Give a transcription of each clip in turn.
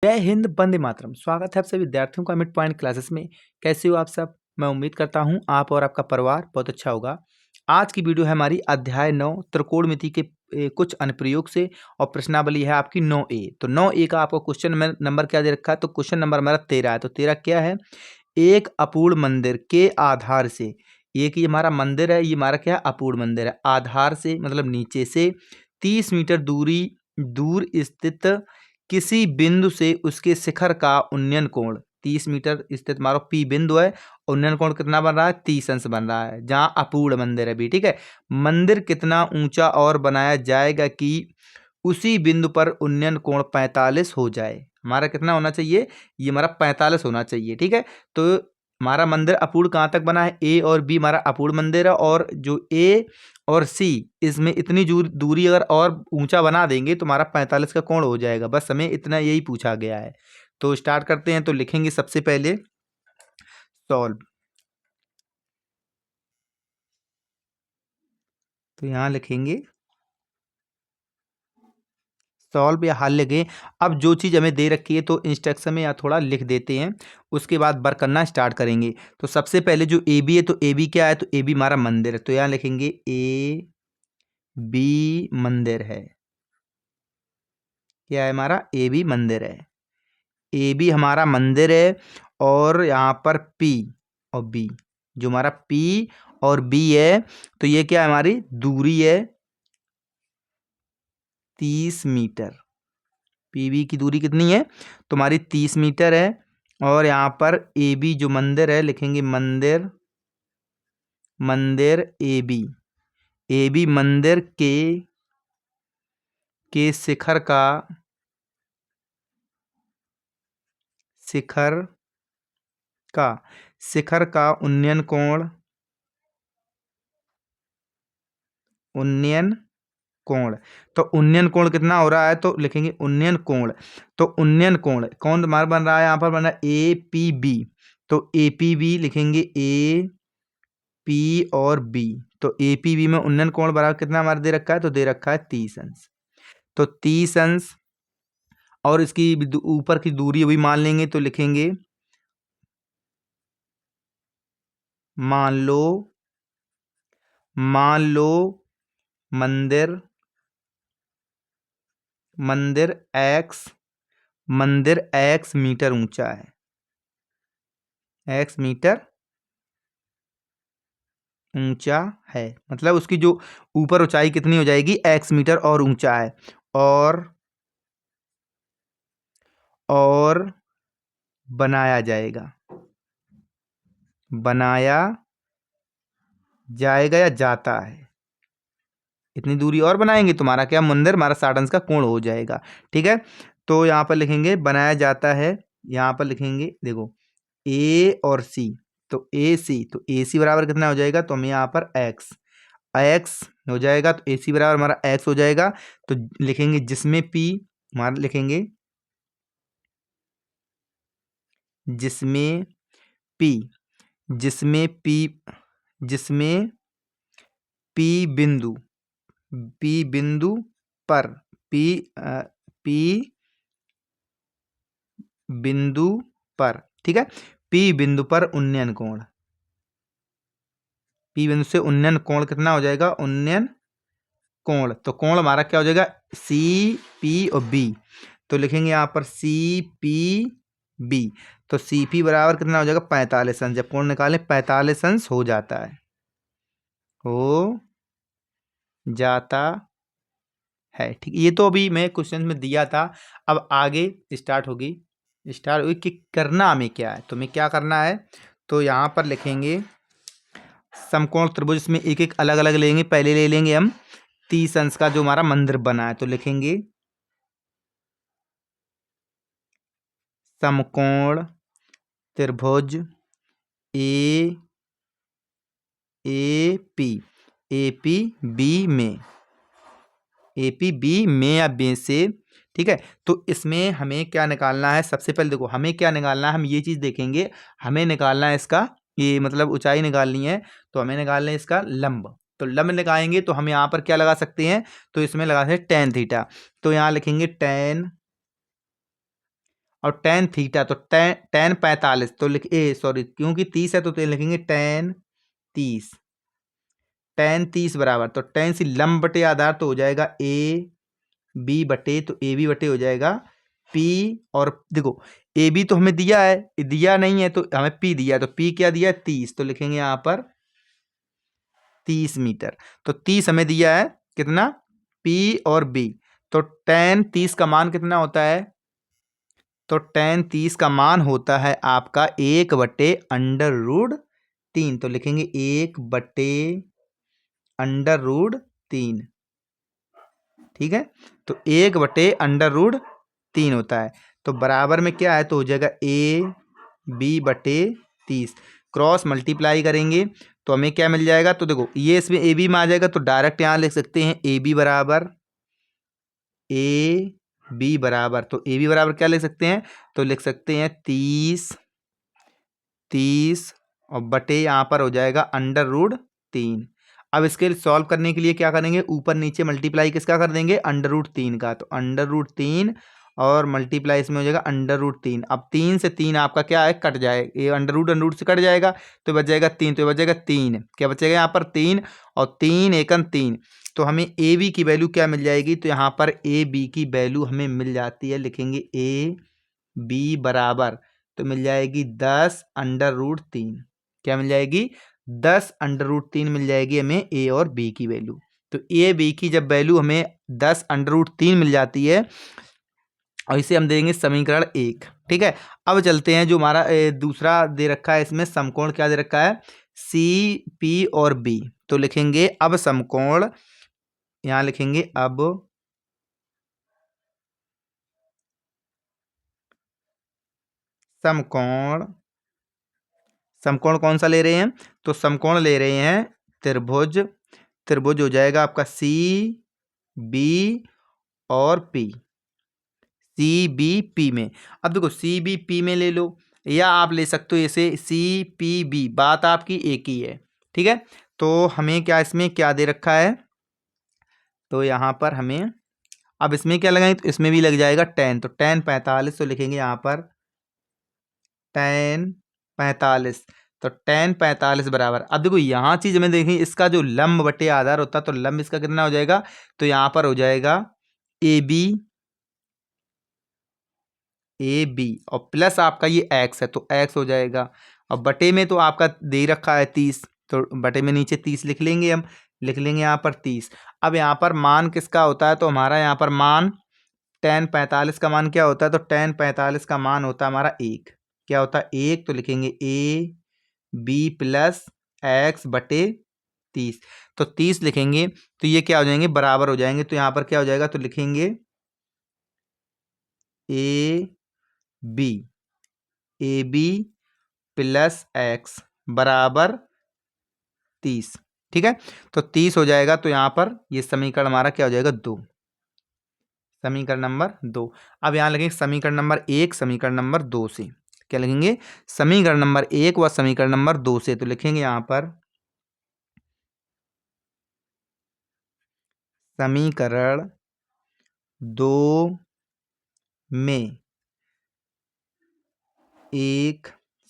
जय हिंद, वंदे मातरम। स्वागत है आप सभी विद्यार्थियों का मिड पॉइंट क्लासेस में। कैसे हो आप सब? मैं उम्मीद करता हूं आप और आपका परिवार बहुत अच्छा होगा। आज की वीडियो है हमारी अध्याय 9 त्रिकोणमिति के कुछ अनुप्रयोग से, और प्रश्नावली है आपकी 9A। तो 9A का आपको क्वेश्चन नंबर क्या दे रखा है? तो क्वेश्चन नंबर हमारा 13 है। तो 13 क्या है? एक अपूर्ण मंदिर के आधार से, एक ये हमारा मंदिर है, ये हमारा क्या है? अपूर्ण मंदिर है। आधार से मतलब नीचे से 30 मीटर दूर स्थित किसी बिंदु से उसके शिखर का उन्नयन कोण 30 मीटर स्थित हमारा पी बिंदु है। उन्नयन कोण कितना बन रहा है? 30 अंश बन रहा है, जहां अपूर्ण मंदिर है भी। ठीक है। मंदिर कितना ऊंचा और बनाया जाएगा कि उसी बिंदु पर उन्नयन कोण 45 हो जाए? हमारा कितना होना चाहिए? ये हमारा 45 होना चाहिए। ठीक है। तो हमारा मंदिर अपूर्ण कहाँ तक बना है? ए और बी हमारा अपूर्ण मंदिर है, और जो ए और सी इसमें इतनी दूरी अगर और ऊंचा बना देंगे तो हमारा 45 का कोण हो जाएगा। बस हमें इतना यही पूछा गया है। तो स्टार्ट करते हैं। तो लिखेंगे सबसे पहले सॉल्व। तो यहाँ लिखेंगे सॉल्व या हल लिखें। अब जो चीज़ हमें दे रखी है तो इंस्ट्रक्शन में या थोड़ा लिख देते हैं, उसके बाद वर्क करना स्टार्ट करेंगे। तो सबसे पहले जो ए बी है, तो ए बी क्या है? तो ए बी हमारा मंदिर है। तो यहाँ लिखेंगे ए बी मंदिर है। क्या है? हमारा ए बी मंदिर है। ए बी हमारा मंदिर है, और यहाँ पर पी और बी, जो हमारा पी और बी है, तो ये क्या है? हमारी दूरी है 30 मीटर। पी बी की दूरी कितनी है? तो हमारी 30 मीटर है। और यहाँ पर ए बी जो मंदिर है, लिखेंगे मंदिर ए बी। ए बी मंदिर के शिखर का उन्नयन कोण। तो उन्नयन कोण कितना हो रहा है? तो लिखेंगे उन्नयन कोण। तो उन्नयन कोण कौन हमारा बन रहा है? यहाँ पर बन रहा है ए पी बी। तो ए पी बी लिखेंगे ए पी और बी। तो ए पी बी में उन्नयन कोण बराबर कितना हमारा दे रखा है? तो दे रखा है 30 अंश। तो 30 अंश, और इसकी ऊपर की दूरी भी मान लेंगे। तो लिखेंगे मान लो मंदिर एक्स मीटर ऊंचा है। एक्स मीटर ऊंचा है, मतलब उसकी जो ऊपर ऊंचाई कितनी हो जाएगी? एक्स मीटर और ऊंचा है। और बनाया जाएगा या जाता है, इतनी दूरी और बनाएंगे तुम्हारा क्या? मंदिर हमारा 60 अंश का कोण हो जाएगा। ठीक है। तो यहाँ पर लिखेंगे बनाया जाता है। यहाँ पर लिखेंगे देखो ए और सी। तो ए सी, तो ए सी बराबर कितना हो जाएगा? तो हम यहाँ पर एक्स हो जाएगा। तो ए सी बराबर हमारा एक्स हो जाएगा। तो लिखेंगे जिसमें पी हमारा लिखेंगे जिसमें पी जिसमें पी बिंदु पर पी पी बिंदु पर, ठीक है, पी बिंदु पर उन्नयन कोण। पी बिंदु से उन्नयन कोण कितना हो जाएगा? उन्नयन कोण, तो कोण हमारा क्या हो जाएगा? सी पी और बी। तो लिखेंगे यहाँ पर सी पी बी। तो सी पी बराबर कितना हो जाएगा? 45 अंश। जब कोण निकालें 45 अंश हो जाता है, हो जाता है। ठीक, ये तो अभी मैं क्वेश्चन में दिया था। अब आगे स्टार्ट होगी कि करना हमें क्या है। तो हमें क्या करना है? तो यहाँ पर लिखेंगे समकोण त्रिभुज में एक एक अलग अलग लेंगे। पहले ले लेंगे हम 30 अंश का जो हमारा मंदिर बना है। तो लिखेंगे समकोण त्रिभुज A P A P B में या बी से। ठीक है। तो इसमें हमें क्या निकालना है? सबसे पहले देखो हमें क्या निकालना है, हम ये चीज़ देखेंगे। हमें निकालना है इसका, ये मतलब ऊंचाई निकालनी है। तो हमें निकालना है इसका लंब। तो लंब निकालेंगे तो हम यहाँ पर क्या लगा सकते हैं? तो इसमें लगा सकते हैं टेन थीटा। तो यहाँ लिखेंगे टेन और टेन थीटा, तो टेन 45, तो सॉरी क्योंकि 30 है तो लिखेंगे टेन 30। टेन 30 बराबर, तो टेन से लंब बटे आधार तो हो जाएगा ए बी बटे, तो ए बी बटे हो जाएगा पी। और देखो ए बी तो हमें दिया है, दिया नहीं है तो हमें पी दिया है, तो पी क्या दिया है 30, तो लिखेंगे यहाँ पर 30 मीटर। तो 30 हमें दिया है कितना, पी और बी। तो टेन 30 का मान कितना होता है, तो टेन 30 का मान होता है आपका 1/√3। तो लिखेंगे 1/√3। ठीक है, तो 1/√3 होता है। तो बराबर में क्या है, तो हो जाएगा ए बी बटे 30। क्रॉस मल्टीप्लाई करेंगे तो हमें क्या मिल जाएगा, तो देखो ये इसमें ए बी में आ जाएगा, तो डायरेक्ट यहाँ लिख सकते हैं ए बी बराबर, ए बी बराबर, तो ए बी बराबर क्या लिख सकते हैं, तो लिख सकते हैं 30 और बटे यहाँ पर हो जाएगा √3। अब इसके सॉल्व करने के लिए क्या करेंगे, ऊपर नीचे मल्टीप्लाई किसका कर देंगे, √3 का, तो √3 और मल्टीप्लाई इसमें हो जाएगा √3। अब 3 से 3 आपका क्या है, कट जाए, ये √√ से कट जाएगा तो बच जाएगा 3, तो ये बच जाएगा 3, क्या बचेगा यहाँ पर 3, और 3 एकम 3। तो हमें ए बी की वैल्यू क्या मिल जाएगी, तो यहाँ पर ए बी की वैल्यू हमें मिल जाती है, लिखेंगे ए बी बराबर, तो मिल जाएगी 10√3। क्या मिल जाएगी, 10√3 मिल जाएगी हमें ए और बी की वैल्यू। तो ए बी की जब वैल्यू हमें 10√3 मिल जाती है, और इसे हम देंगे समीकरण 1। ठीक है, अब चलते हैं जो हमारा दूसरा दे रखा है, इसमें समकोण क्या दे रखा है, सी पी और बी। तो लिखेंगे अब समकोण, यहाँ लिखेंगे अब समकोण। समकोण कौन सा ले रहे हैं, तो समकोण ले रहे हैं त्रिभुज। त्रिभुज हो जाएगा आपका सी बी और पी, सी बी पी में। अब देखो सी बी पी में ले लो, या आप ले सकते हो ऐसे सी पी बी, बात आपकी एक ही है। ठीक है, तो हमें क्या इसमें क्या दे रखा है, तो यहाँ पर हमें अब इसमें क्या लगाएंगे, तो इसमें भी लग जाएगा टेन, तो टेन 45, तो लिखेंगे यहाँ पर टेन 45। तो टेन 45 बराबर, अब देखो यहाँ चीज हमें देखें, इसका जो लंब बटे आधार होता है, तो लंब इसका कितना हो जाएगा, तो यहाँ पर हो जाएगा ए बी और प्लस आपका ये एक्स है, तो एक्स हो जाएगा। और बटे में तो आपका दे रखा है 30, तो बटे में नीचे 30 लिख लेंगे हम, लिख लेंगे यहाँ पर 30। अब यहाँ पर मान किसका होता है, तो हमारा यहाँ पर मान टेन 45 का मान क्या होता है, तो टेन 45 का मान होता है हमारा 1। क्या होता है 1, तो लिखेंगे ए बी प्लस एक्स बटे 30। तो 30 लिखेंगे तो ये क्या हो जाएंगे, बराबर हो जाएंगे, तो यहाँ पर क्या हो जाएगा, तो लिखेंगे ए बी प्लस एक्स बराबर 30। ठीक है, तो 30 हो जाएगा, तो यहाँ पर ये समीकरण हमारा क्या हो जाएगा, 2, समीकरण नंबर 2। अब यहाँ लगेंगे समीकरण नंबर 1 समीकरण नंबर 2 से, क्या लिखेंगे, समीकरण नंबर 1 व समीकरण नंबर 2 से। तो लिखेंगे यहाँ पर समीकरण 2 में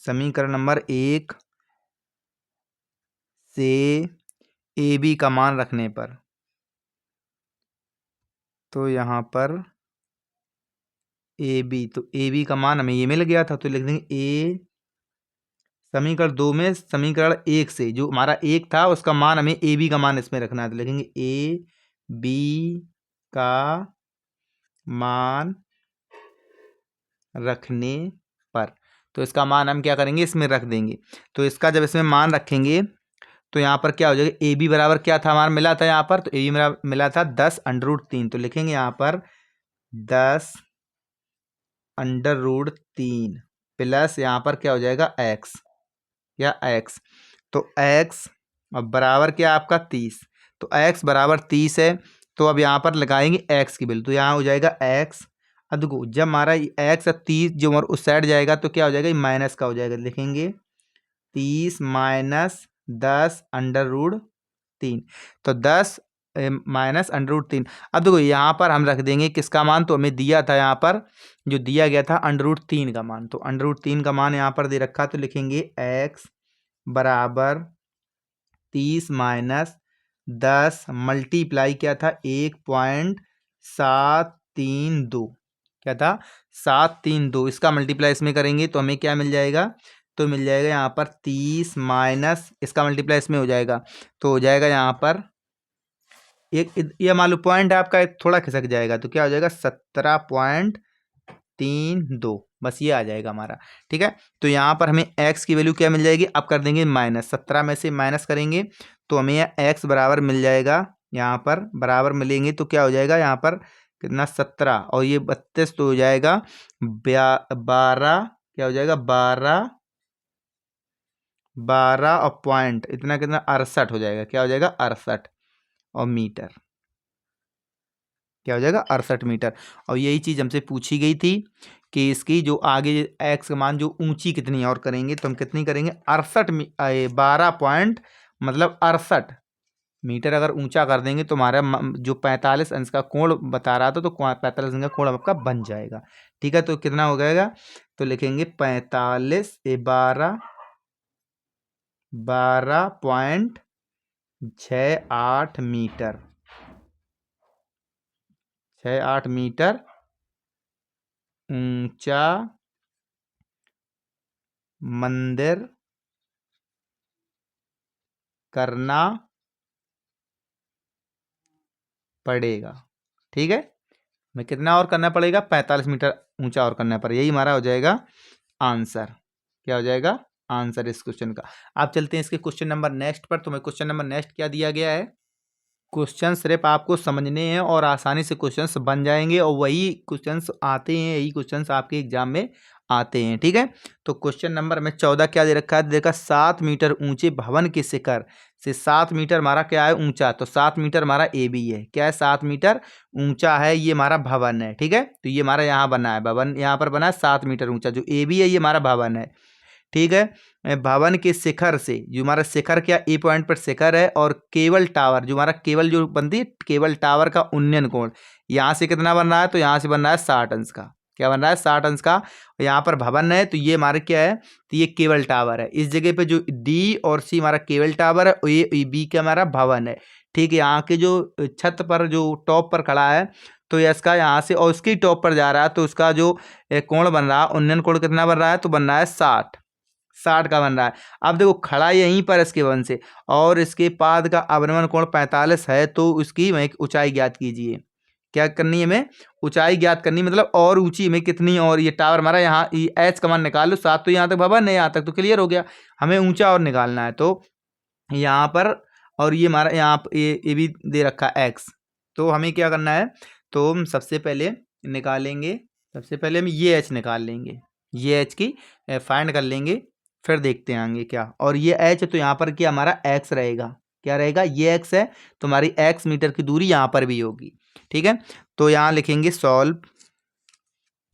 समीकरण नंबर 1 से ए बी का मान रखने पर, तो यहाँ पर ए बी, तो ए बी का मान हमें ये मिल गया था, तो लिख देंगे ए समीकरण 2 में समीकरण 1 से जो हमारा 1 था उसका मान हमें ए बी का मान इसमें रखना है, तो लिखेंगे ए बी का मान रखने पर, तो इसका मान हम क्या करेंगे, इसमें रख देंगे। तो इसका जब इसमें मान रखेंगे तो यहाँ पर क्या हो जाएगा, ए बी बराबर क्या था हमारा मिला था यहाँ पर, तो ए बी मिला था 10√3। तो लिखेंगे यहाँ पर 10√3 प्लस यहाँ पर क्या हो जाएगा एक्स, या एक्स, तो एक्स अब बराबर क्या आपका 30। तो एक्स बराबर 30 है, तो अब यहाँ पर लगाएंगे एक्स की वैल्यू, तो यहाँ हो जाएगा एक्स। अब देखो जब हमारा एक्स 30 जो हमारा उस साइड जाएगा तो क्या हो जाएगा, माइनस का हो जाएगा, लिखेंगे 30 माइनस 10√3। तो 10 माइनस √3। अब देखो यहाँ पर हम रख देंगे किसका मान, तो हमें दिया था यहाँ पर जो दिया गया था √3 का मान, तो √3 का मान यहाँ पर दे रखा, तो लिखेंगे x बराबर 30 माइनस 10 मल्टीप्लाई क्या था 1.732, क्या था 732, इसका मल्टीप्लाई इसमें करेंगे तो हमें क्या मिल जाएगा, तो मिल जाएगा यहाँ पर 30 माइनस इसका मल्टीप्लाई इसमें हो जाएगा, तो हो जाएगा यहाँ पर ये मान लो पॉइंट आपका थोड़ा खिसक जाएगा, तो क्या हो जाएगा 17.32, बस ये आ जाएगा हमारा। ठीक है, तो यहाँ पर हमें x की वैल्यू क्या मिल जाएगी, अब कर देंगे माइनस, 17 में से माइनस करेंगे तो हमें x बराबर मिल जाएगा, यहाँ पर बराबर मिलेंगे तो क्या हो जाएगा यहाँ पर कितना 17 और ये 32, तो हो जाएगा 12, क्या हो जाएगा 12 और पॉइंट इतना कितना 68 हो जाएगा, क्या हो जाएगा 68 और मीटर, क्या हो जाएगा 68 मीटर। और यही चीज़ हमसे पूछी गई थी कि इसकी जो आगे एक्स का मान जो ऊंची कितनी और करेंगे, तो हम कितनी करेंगे 12 पॉइंट मतलब 68 मीटर अगर ऊंचा कर देंगे तो हमारा जो 45 अंश का कोण बता रहा था, तो 45 अंश का कोण आपका बन जाएगा। ठीक है, तो कितना हो जाएगा, तो लिखेंगे 45 12.68 मीटर, 68 मीटर ऊंचा मंदिर करना पड़ेगा। ठीक है, मैं कितना और करना पड़ेगा 45 मीटर ऊंचा और करना पड़ेगा, यही हमारा हो जाएगा आंसर, क्या हो जाएगा आंसर इस क्वेश्चन का। आप चलते हैं इसके क्वेश्चन नंबर नेक्स्ट पर। तो मैं क्वेश्चन नंबर नेक्स्ट क्या दिया गया है, क्वेश्चन सिर्फ आपको समझने हैं और आसानी से क्वेश्चंस बन जाएंगे और वही क्वेश्चंस आते हैं, यही क्वेश्चंस आपके एग्जाम में आते हैं। ठीक है, तो क्वेश्चन नंबर में 14 क्या दे रखा है, देखा 7 मीटर ऊंचे भवन के शिखर से 7 मीटर हमारा क्या है ऊंचा, तो 7 मीटर हमारा ए बी है, क्या है 7 मीटर ऊंचा है, ये हमारा भवन है। ठीक है, तो ये हमारा यहाँ बना है भवन, यहाँ पर बना है 7 मीटर ऊंचा, जो ए बी है ये हमारा भवन है। ठीक है, भवन के शिखर से जो हमारा शिखर क्या ए पॉइंट पर शिखर है, और केबल टावर जो हमारा केबल जो बनती है केबल टावर का उन्नयन कोण यहाँ से कितना बन रहा है, तो यहाँ से बन रहा है 60 अंश का, क्या बन रहा है 60 अंश का। और यहाँ पर भवन है तो ये हमारे क्या है, तो ये केबल टावर है, इस जगह पे जो डी और सी हमारा केबल टावर है और ये बी का हमारा भवन है। ठीक है, यहाँ के जो छत पर जो टॉप पर खड़ा है, तो ये इसका यहाँ से और उसकी टॉप पर जा रहा है, तो उसका जो कोण बन रहा है उन्नयन कोण कितना बन रहा है, तो बन रहा है 60 का बन रहा है। अब देखो खड़ा यहीं पर इसके वन से, और इसके पाद का अवनमन कोण 45 है, तो उसकी हमें ऊंचाई ज्ञात कीजिए। क्या करनी है हमें, ऊंचाई ज्ञात करनी, मतलब और ऊंची में कितनी, और ये टावर हमारा यहाँ एच का मान निकाल लो, 7 तो यहाँ तक भवन है, यहाँ तक तो क्लियर हो गया, हमें ऊंचा और निकालना है। तो यहाँ पर और ये हमारा यहाँ ये भी दे रखा है एक्स, तो हमें क्या करना है, तो हम सबसे पहले निकालेंगे, सबसे पहले हम ये एच निकाल लेंगे, ये एच की फाइंड कर लेंगे, फिर देखते हैं आगे क्या। और ये एच तो यहाँ पर क्या हमारा एक्स रहेगा, क्या रहेगा ये एक्स है, तो हमारी एक्स मीटर की दूरी यहाँ पर भी होगी। ठीक है, तो यहाँ लिखेंगे सॉल्व,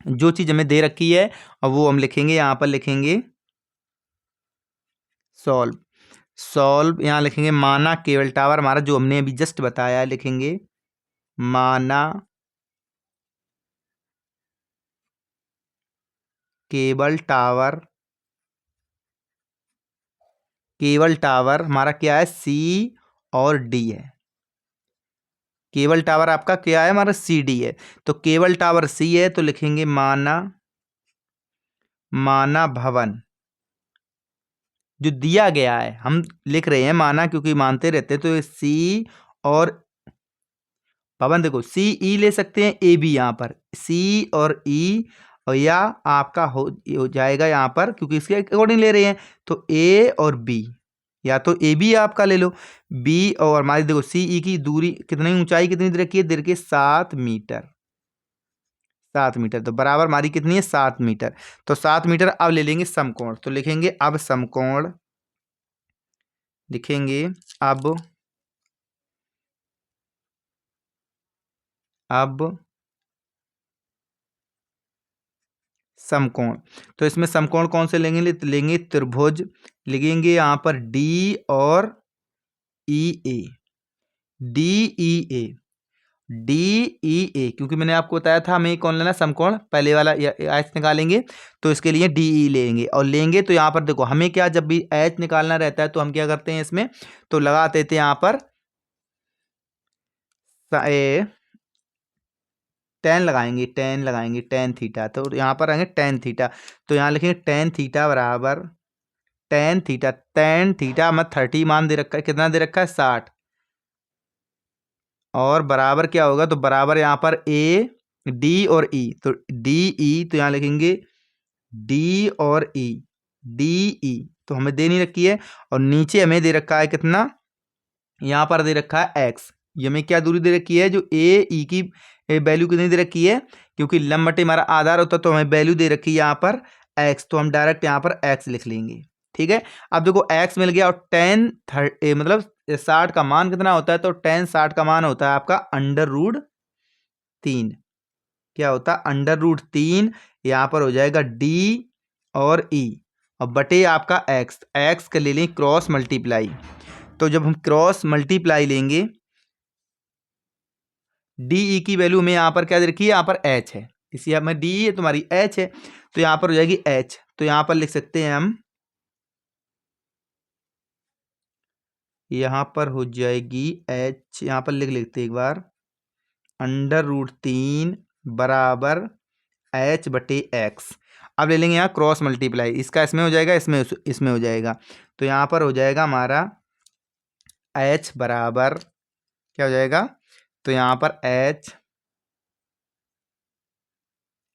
जो चीज़ हमें दे रखी है और वो हम लिखेंगे, यहाँ पर लिखेंगे सॉल्व, सॉल्व यहाँ लिखेंगे माना केबल टावर हमारा जो हमने अभी जस्ट बताया है, लिखेंगे माना केबल टावर, केबल टावर हमारा क्या है सी और डी है, केबल टावर आपका क्या है हमारा सी डी है, तो केबल टावर सी है तो लिखेंगे माना भवन जो दिया गया है, हम लिख रहे हैं माना क्योंकि मानते रहते हैं, तो ये सी और भवन देखो सी ई ले सकते हैं, ए बी यहाँ पर सी और ई, और या आपका हो जाएगा यहाँ पर क्योंकि इसके अकॉर्डिंग ले रहे हैं, तो ए और बी, या तो ए बी आपका ले लो, बी और हमारी देखो सी ई की दूरी कितनी, ऊंचाई कितनी दे रखी है, दे रखी है 7 मीटर, 7 मीटर, तो बराबर हमारी कितनी है 7 मीटर। तो 7 मीटर अब ले लेंगे समकोण, तो लिखेंगे अब समकोण, लिखेंगे अब समकोण, तो इसमें समकोण कौन से लेंगे, लेंगे त्रिभुज, लिखेंगे यहाँ पर डी और ई ए, DEA, DEA, क्योंकि मैंने आपको बताया था हमें कौन लेना, समकोण पहले वाला एच निकालेंगे तो इसके लिए DE लेंगे, और लेंगे तो यहाँ पर देखो हमें क्या, जब भी एच निकालना रहता है तो हम क्या करते हैं इसमें, तो लगा देते हैं यहाँ पर टेन लगाएंगे, टेन थीटा, तो यहाँ पर आएंगे टेन थीटा, तो यहाँ लिखेंगे टेन थीटा बराबर टेन थीटा में 30 मान दे रखा है, कितना दे रखा है 60, और बराबर क्या होगा, तो बराबर यहाँ पर ए डी और ई, तो डी ई, तो यहाँ लिखेंगे डी और ई, डी ई, तो हमें दे नहीं रखी है, और नीचे हमें दे रखा है कितना, यहाँ पर दे रखा है एक्स, ये हमें क्या दूरी दे रखी है, जो ए ई की वैल्यू कितनी दे रखी है, क्योंकि लंब बटे हमारा आधार होता है तो हमें वैल्यू दे रखी है यहाँ पर एक्स, तो हम डायरेक्ट यहाँ पर एक्स लिख लेंगे। ठीक है, अब देखो एक्स मिल गया, और मतलब 60 का मान कितना होता है, तो 60 का मान होता है आपका √3, क्या होता है √3, यहाँ पर हो जाएगा डी और ई, और बटे आपका एक्स, एक्स का ले लें क्रॉस मल्टीप्लाई, तो जब हम क्रॉस मल्टीप्लाई लेंगे, डी ई की वैल्यू में यहाँ पर क्या दे रखी है, यहाँ पर एच है, इसी यहाँ में डी है तुम्हारी एच है, तो यहाँ पर हो जाएगी एच, तो यहाँ पर लिख सकते हैं हम, यहाँ पर हो जाएगी एच, यहाँ पर लिख लेते एक बार, √3 बराबर एच बटे एक्स। अब ले लेंगे यहाँ क्रॉस मल्टीप्लाई, इसका इसमें हो जाएगा, इसमें इसमें हो जाएगा, तो यहाँ पर हो जाएगा हमारा एच बराबर क्या हो जाएगा, तो यहाँ पर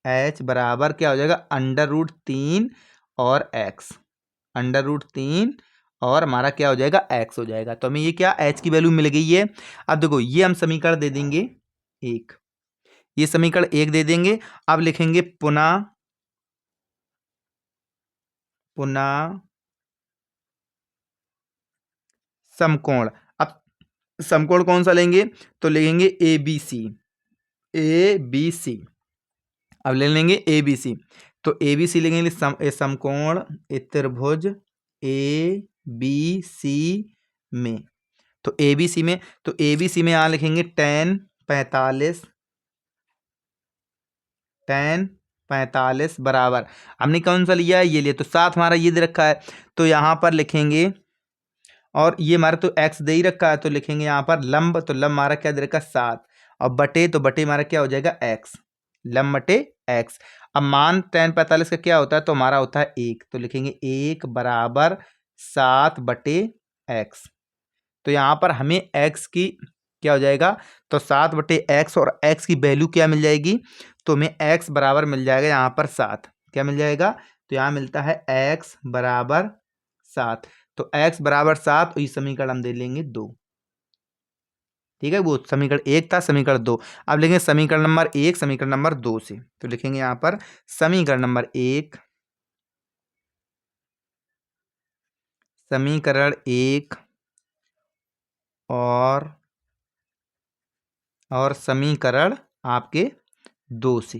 एच बराबर क्या हो जाएगा, √3 और एक्स, √3 और हमारा क्या हो जाएगा, एक्स हो जाएगा, तो हमें ये क्या एच की वैल्यू मिल गई है। अब देखो ये हम समीकरण दे देंगे एक, ये समीकरण एक दे देंगे, अब लिखेंगे पुनः समकोण। अब समकोण कौन सा लेंगे, तो लेंगे ABC, अब ले लेंगे ABC, तो ABC लेंगे समकोण त्रिभुज ABC में, तो ABC में, तो ABC में यहाँ लिखेंगे tan 45 बराबर, हमने कौन सा लिया है, ये लिया, तो साथ हमारा ये दे रखा है, तो यहाँ पर लिखेंगे, और ये हमारा तो x दे ही रखा है, तो लिखेंगे यहाँ पर लंब, तो लंब हमारा क्या दे रखा है 7, और बटे, तो बटे हमारा क्या हो जाएगा x, लंब बटे x। अब मान tan 45 का क्या होता है, तो हमारा होता है 1, तो लिखेंगे 1 बराबर 7 बटे x, तो यहाँ पर हमें x की क्या हो जाएगा, तो 7 बटे x, और x की वैल्यू क्या मिल जाएगी, तो हमें x बराबर मिल जाएगा यहाँ पर 7, क्या मिल जाएगा, तो यहाँ मिलता है x बराबर 7, तो x बराबर 7, तो ये समीकरण हम दे लेंगे 2। ठीक है, वो समीकरण 1 था, समीकरण 2, अब लिखेंगे समीकरण नंबर 1 समीकरण नंबर 2 से, तो लिखेंगे यहाँ पर समीकरण नंबर 1, समीकरण 1 और समीकरण आपके 2 से,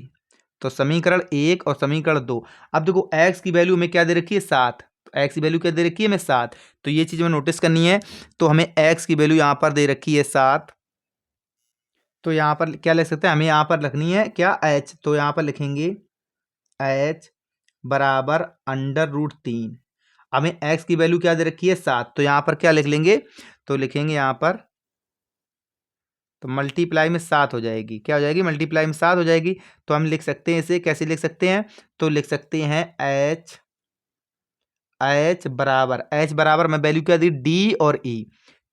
तो समीकरण 1 और समीकरण 2। अब देखो x की वैल्यू में क्या दे रखी है 7, तो x की वैल्यू क्या दे रखी है हमें 7, तो ये चीज़ हमें नोटिस करनी है, तो हमें x की वैल्यू यहाँ पर दे रखी है 7, तो यहाँ पर क्या लिख सकते हैं, हमें यहाँ पर रखनी है क्या h, तो यहाँ पर लिखेंगे h बराबर √3, हमें x की वैल्यू क्या दे रखी है 7, तो यहाँ पर क्या लिख लेंगे, तो लिखेंगे यहाँ पर, तो मल्टीप्लाई में 7 हो जाएगी, क्या हो जाएगी, मल्टीप्लाई में 7 हो जाएगी, तो हम लिख सकते हैं इसे, कैसे लिख सकते हैं, तो लिख सकते हैं h बराबर मैं वैल्यू क्या दी, d और e,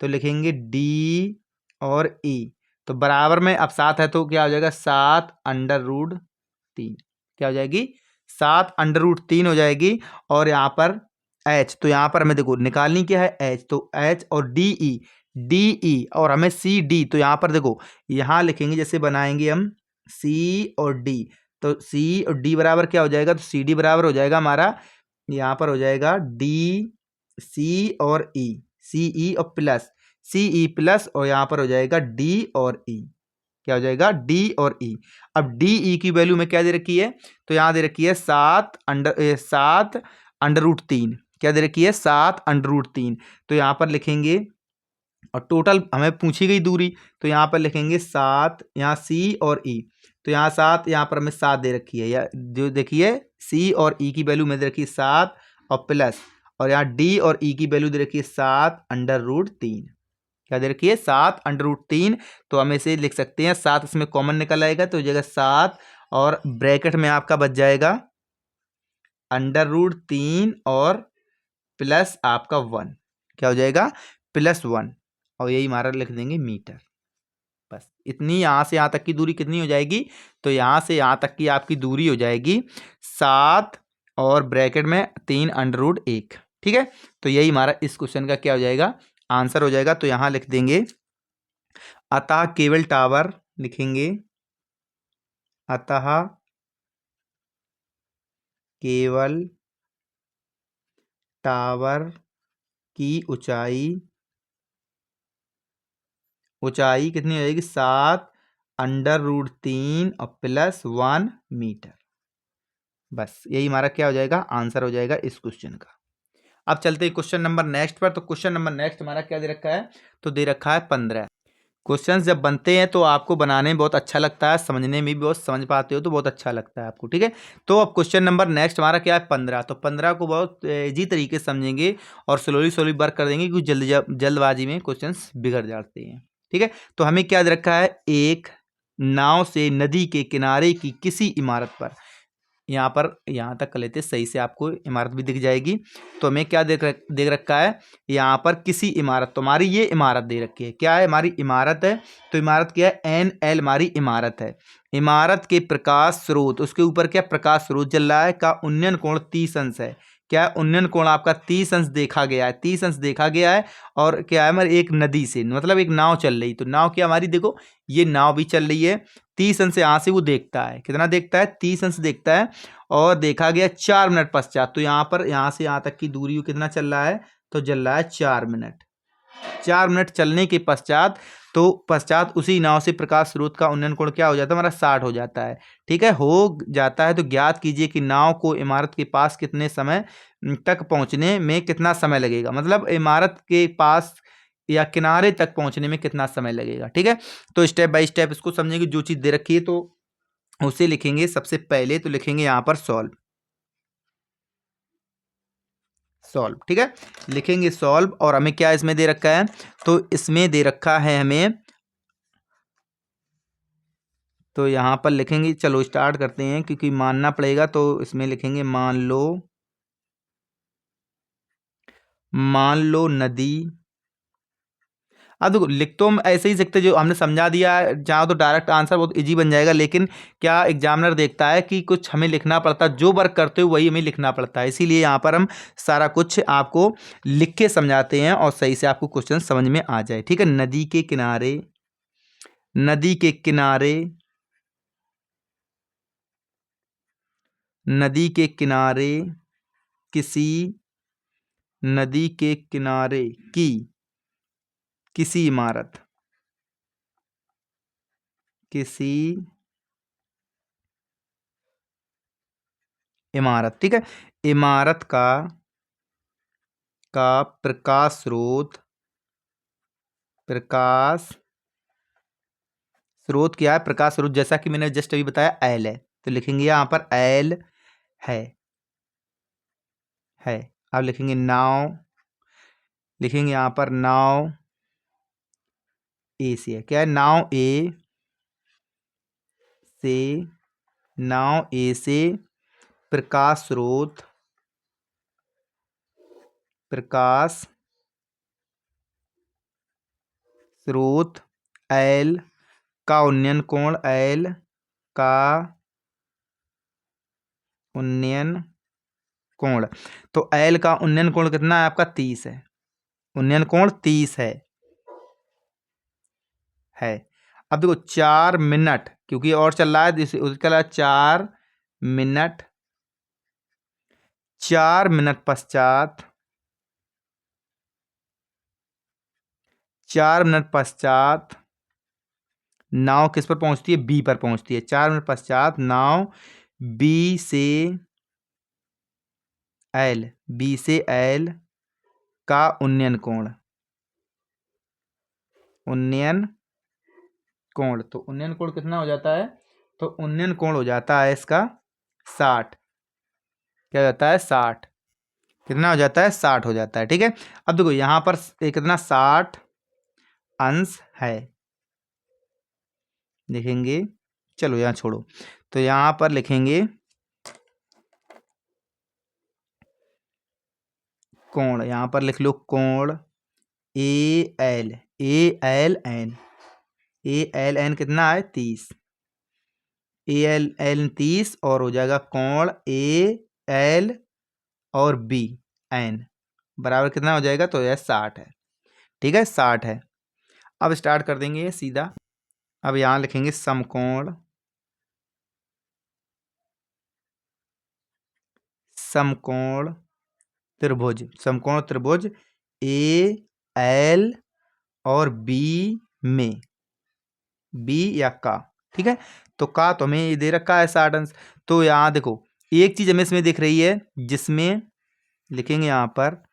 तो लिखेंगे d और e, तो बराबर में अब 7 है, तो क्या हो जाएगा 7 √3, क्या हो जाएगी 7 √3 हो जाएगी, और यहाँ पर h, तो यहाँ पर हमें देखो निकालनी क्या है h, तो h और डी ई और हमें सी डी, तो यहाँ पर देखो यहाँ लिखेंगे, जैसे बनाएंगे हम सी और डी, तो सी और डी बराबर क्या हो जाएगा, तो सी डी बराबर हो जाएगा हमारा, यहाँ पर हो जाएगा डी सी और ई, सी ई और प्लस सी ई प्लस, और यहाँ पर हो जाएगा डी और ई, क्या हो जाएगा डी और ई। अब डी ई की वैल्यू में क्या दे रखी है, तो यहाँ दे रखी है 7 √3, क्या दे रखी है 7 √3, तो यहाँ पर लिखेंगे और टोटल हमें पूछी गई दूरी, तो यहाँ पर लिखेंगे 7, यहाँ सी और ई। तो यहाँ 7, यहाँ पर हमें 7 दे रखी है, या जो देखिए सी और ई की वैल्यू में दे रखी है 7 और प्लस, और यहाँ डी और ई की वैल्यू दे रखी है 7√3। क्या दे रखी है? 7√3। तो हम इसे लिख सकते हैं 7, इसमें कॉमन निकल आएगा तो हो जाएगा 7, और ब्रैकेट में आपका बच जाएगा √3 और प्लस आपका 1। क्या हो जाएगा? +1, और यही हमारा लिख देंगे मीटर। बस इतनी यहाँ से यहाँ तक की दूरी कितनी हो जाएगी? तो यहाँ से यहाँ तक की आपकी दूरी हो जाएगी 7 और ब्रैकेट में 3√1। ठीक है, तो यही हमारा इस क्वेश्चन का क्या हो जाएगा? आंसर हो जाएगा। तो यहाँ लिख देंगे अतः केबल टावर, लिखेंगे अतः केबल टावर की ऊंचाई कितनी हो जाएगी? 7√3 और +1 मीटर। बस यही हमारा क्या हो जाएगा? आंसर हो जाएगा इस क्वेश्चन का। अब चलते हैं क्वेश्चन नंबर नेक्स्ट पर। तो क्वेश्चन नंबर नेक्स्ट हमारा क्या दे रखा है? तो दे रखा है 15। क्वेश्चंस जब बनते हैं तो आपको बनाने में बहुत अच्छा लगता है, समझने में भी बहुत समझ पाते हो तो बहुत अच्छा लगता है आपको। ठीक है, तो अब क्वेश्चन नंबर नेक्स्ट हमारा क्या है? 15। तो 15 को बहुत इजी तरीके से समझेंगे और स्लोली स्लोली वर्क कर देंगे, क्योंकि जल्दबाजी में क्वेश्चंस बिगड़ जाते हैं। ठीक है, तो हमें क्या दे रखा है? एक नाव से नदी के किनारे की किसी इमारत पर, यहाँ पर यहाँ तक कर लेते सही से, आपको इमारत भी दिख जाएगी। तो हमें क्या देख रखा है? यहाँ पर किसी इमारत, तो हमारी ये इमारत दे रखी है। क्या है? हमारी इमारत है। तो इमारत क्या है? NL हमारी इमारत है। इमारत के प्रकाश स्रोत, उसके ऊपर क्या प्रकाश स्रोत जल रहा है, का उन्नयन कोण 30 अंश है। क्या है? उन्नयन कोण आपका 30 अंश देखा गया है, 30 अंश देखा गया है। और क्या है? हमारी एक नदी से, मतलब एक नाव चल रही, तो नाव क्या हमारी, देखो ये नाव भी चल रही है 30 अंश से। यहाँ से वो देखता है, कितना देखता है? 30 अंश देखता है। और देखा गया 4 मिनट पश्चात। तो यहाँ पर यहाँ से यहाँ तक की दूरी कितना चल रहा है? तो चल रहा है 4 मिनट। 4 मिनट चलने के पश्चात, तो पश्चात उसी नाव से प्रकाश स्रोत का उन्नयन कोण क्या हो जाता है? हमारा 60 हो जाता है। ठीक है, हो जाता है। तो ज्ञात कीजिए कि नाव को इमारत के पास कितने समय तक पहुंचने में कितना समय लगेगा, मतलब इमारत के पास या किनारे तक पहुंचने में कितना समय लगेगा। ठीक है, तो स्टेप बाय स्टेप इसको समझेंगे। जो चीज दे रखी है तो उसे लिखेंगे। सबसे पहले तो लिखेंगे यहाँ पर सॉल्व। ठीक है, लिखेंगे सॉल्व। और हमें क्या इसमें दे रखा है? तो इसमें दे रखा है हमें, तो यहाँ पर लिखेंगे, चलो स्टार्ट करते हैं क्योंकि मानना पड़ेगा। तो इसमें लिखेंगे मान लो नदी। अब देखो, लिख तो हम ऐसे ही सकते, जो हमने समझा दिया है जहाँ, तो डायरेक्ट आंसर बहुत इजी बन जाएगा। लेकिन क्या एग्जामिनर देखता है कि कुछ हमें लिखना पड़ता है, जो वर्क करते हो वही हमें लिखना पड़ता है। इसीलिए यहाँ पर हम सारा कुछ आपको लिख के समझाते हैं और सही से आपको क्वेश्चन समझ में आ जाए। ठीक है, नदी के किनारे, नदी के किनारे, नदी के किनारे किसी, नदी के किनारे की किसी इमारत, किसी इमारत। ठीक है, इमारत का प्रकाश स्रोत, प्रकाश स्रोत क्या है? प्रकाश स्रोत जैसा कि मैंने जस्ट अभी बताया एल है। तो लिखेंगे यहाँ पर एल है, है। अब लिखेंगे नाव, लिखेंगे यहाँ पर नाव ए से है। क्या है? नाव ए से, नाव ए से प्रकाश स्रोत, प्रकाश स्रोत एल का उन्नयन कोण, एल का उन्नयन कोण। तो एल का उन्नयन कोण कितना है आपका? 30 है। उन्नयन कोण 30 है। अब देखो 4 मिनट, क्योंकि और चल रहा है, उसके अलावा 4 मिनट, 4 मिनट पश्चात, 4 मिनट पश्चात नाव किस पर पहुंचती है? बी पर पहुंचती है। 4 मिनट पश्चात नाव बी से एल, बी से एल का उन्नयन कोण, उन्नयन कोण। तो उन्नयन कोण कितना हो जाता है? तो उन्नयन कोण हो जाता है इसका 60। क्या हो जाता है? 60। कितना हो जाता है? 60 हो जाता है। ठीक है, अब देखो यहाँ पर कितना 60 अंश है, लिखेंगे। चलो यहाँ छोड़ो, तो यहाँ पर लिखेंगे कोण। यहाँ पर लिख लो कोण A L N. A L N कितना है? 30। ए एल एन 30 और हो जाएगा कोण ए एल और बी एन बराबर कितना हो जाएगा? तो यह 60 है। ठीक है, 60 है। अब स्टार्ट कर देंगे सीधा। अब यहाँ लिखेंगे समकोण समकोण त्रिभुज। समकोण त्रिभुज ए एल और बी में, बी या का। ठीक है, तो का तो हमें ये दे रखा है 60 अंश। तो यहाँ देखो एक चीज हमें इसमें दिख रही है, जिसमें लिखेंगे यहाँ पर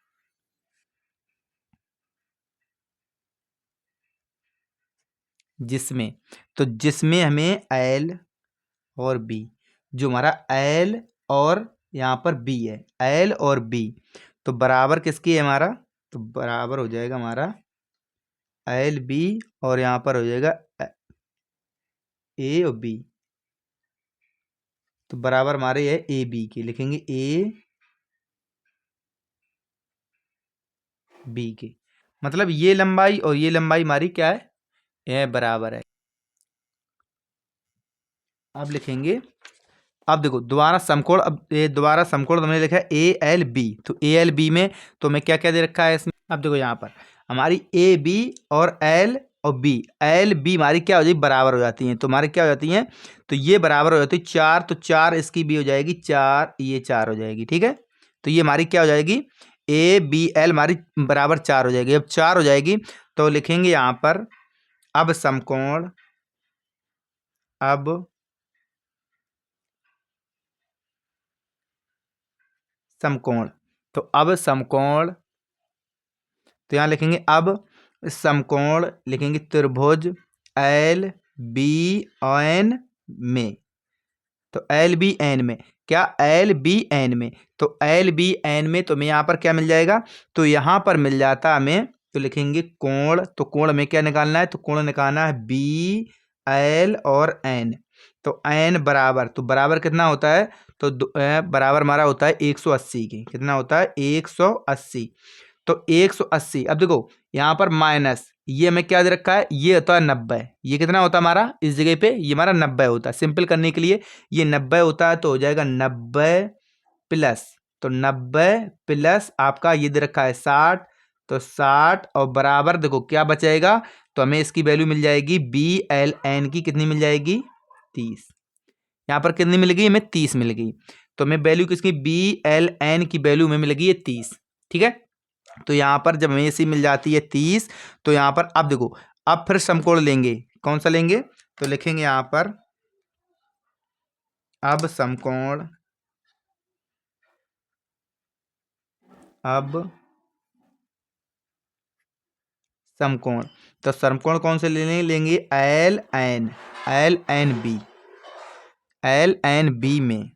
जिसमें, तो जिसमें हमें एल और बी, जो हमारा एल और यहाँ पर बी है, एल और बी, तो बराबर किसकी है हमारा? तो बराबर हो जाएगा हमारा एल बी और यहाँ पर हो जाएगा ए और बी। तो बराबर हमारे है ए बी के, लिखेंगे ए बी के। मतलब ये लंबाई और ये लंबाई हमारी क्या है? यह बराबर है। अब लिखेंगे, अब देखो दोबारा समकोण। अब ये दोबारा समकोण हमने लिखा है ए एल बी। तो ए एल बी में तो हमें क्या क्या दे रखा है इसमें? अब देखो यहाँ पर हमारी ए बी और एल और बी, एल बी हमारी क्या हो जाएगी? बराबर हो जाती हैं। तो हमारी क्या हो जाती हैं? तो ये बराबर हो जाती है 4। तो 4 इसकी भी हो जाएगी 4, ये 4 हो जाएगी। ठीक है, तो ये हमारी क्या हो जाएगी? ए बी एल हमारी बराबर 4 हो जाएगी। अब 4 हो जाएगी तो लिखेंगे यहाँ पर अब समकोण, अब समकोण। तो अब समकोण, तो यहाँ लिखेंगे अब समकोण, लिखेंगे त्रिभुज एल बी एन में। तो एल बी एन में क्या? एल बी एन में। तो एल बी एन में तो हमें यहाँ पर क्या मिल जाएगा? तो यहाँ पर मिल जाता हमें, तो लिखेंगे कोण। तो कोण में क्या निकालना है? तो कोण निकालना है बी एल और एन। तो एन बराबर, तो बराबर कितना होता है? तो बराबर हमारा होता है 180 के। कितना होता है? 180। तो 180। अब देखो यहाँ पर माइनस, ये हमें क्या दे रखा है? ये होता है 90। ये कितना होता है हमारा इस जगह पे? ये हमारा 90 होता है। सिंपल करने के लिए ये 90 होता है, तो हो जाएगा 90 प्लस, तो 90 प्लस आपका ये दे रखा है 60। तो 60 और बराबर देखो क्या बचेगा? तो हमें इसकी वैल्यू मिल जाएगी बी एल एन की। कितनी मिल जाएगी? 30। यहाँ पर कितनी मिल गई? हमें 30 मिल गई। तो हमें वैल्यू किसकी? बी एल एन की वैल्यू हमें मिल गई है 30। ठीक है, तो यहाँ पर जब हमें ऐसी मिल जाती है 30, तो यहाँ पर अब देखो अब फिर समकोण लेंगे। कौन सा लेंगे? तो लिखेंगे यहाँ पर अब समकोण, अब समकोण। तो समकोण कौन से लेंगे? L N, L N B, L N B में।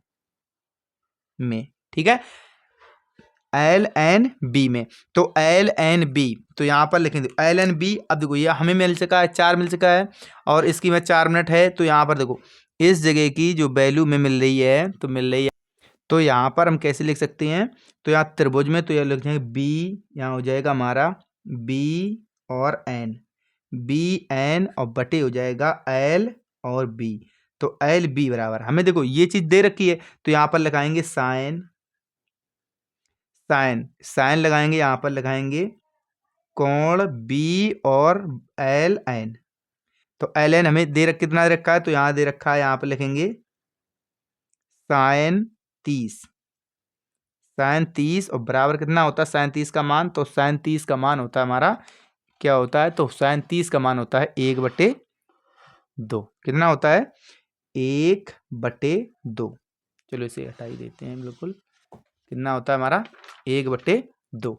ठीक है, एल एन बी में। तो एल एन बी, तो यहाँ पर लिखेंगे एल एन बी। अब देखो ये हमें मिल चुका है 4 मिल चुका है, और इसकी में 4 मिनट है। तो यहाँ पर देखो इस जगह की जो वैल्यू में मिल रही है, तो मिल रही है। तो यहाँ पर हम कैसे लिख सकते हैं? तो यहाँ त्रिभुज में तो यह लिख जाएंगे बी, यहाँ हो जाएगा हमारा बी और एन, बी एन और बटे हो जाएगा एल और बी। तो एल बी बराबर हमें देखो ये चीज दे रखी है, तो यहाँ पर लगाएंगे साइन, साइन साइन लगाएंगे। यहाँ पर लगाएंगे कोण बी और एल एन। तो एल एन हमें कितना दे रखा है? तो यहाँ दे रखा है, यहाँ पर लिखेंगे साइन 30। साइन 30 और बराबर कितना होता है साइन 30 का मान? तो साइन 30 का मान होता है हमारा, क्या होता है? तो साइन 30 का मान होता है 1/2। कितना होता है? 1/2। चलो इसे हटा ही देते हैं बिल्कुल। कितना होता है हमारा? 1/2।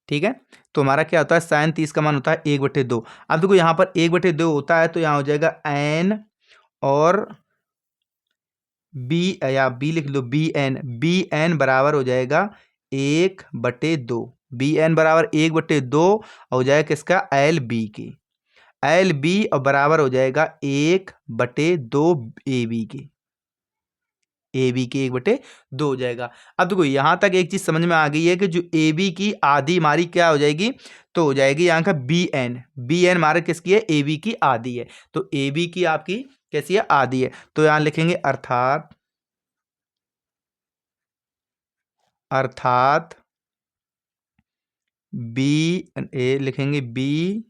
ठीक है। तो हमारा क्या होता है, साइन 30 का मान होता है 1/2। अब देखो यहाँ पर 1/2 होता है तो यहाँ हो जाएगा एन, और बी, या बी लिख लो, बी एन बराबर हो जाएगा 1/2। बी एन बराबर 1/2 हो जाएगा किसका, एल बी के। एल बी और बराबर हो जाएगा 1/2 ए बी के। ए बी के 1/2 हो जाएगा। अब देखो यहां तक एक चीज समझ में आ गई है कि जो ए बी की आधी हमारी क्या हो जाएगी, तो हो जाएगी यहाँ का बी एन हमारे किसकी है, ए बी की आधी है। तो ए बी की आपकी कैसी है, आधी है। तो यहां लिखेंगे अर्थात बी ए लिखेंगे, बी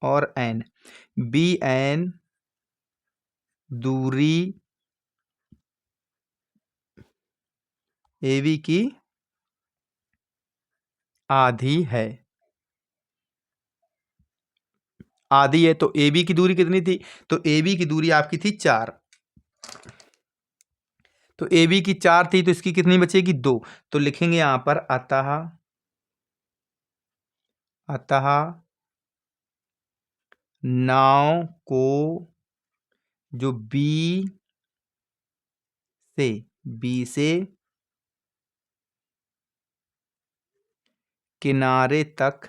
और एन, बी एन दूरी ए बी की आधी है। आधी है तो ए बी की दूरी कितनी थी, तो ए बी की दूरी आपकी थी 4। तो ए बी की 4 थी तो इसकी कितनी बचेगी, 2। तो लिखेंगे यहां पर अतः अतः नाव को जो से बी से किनारे तक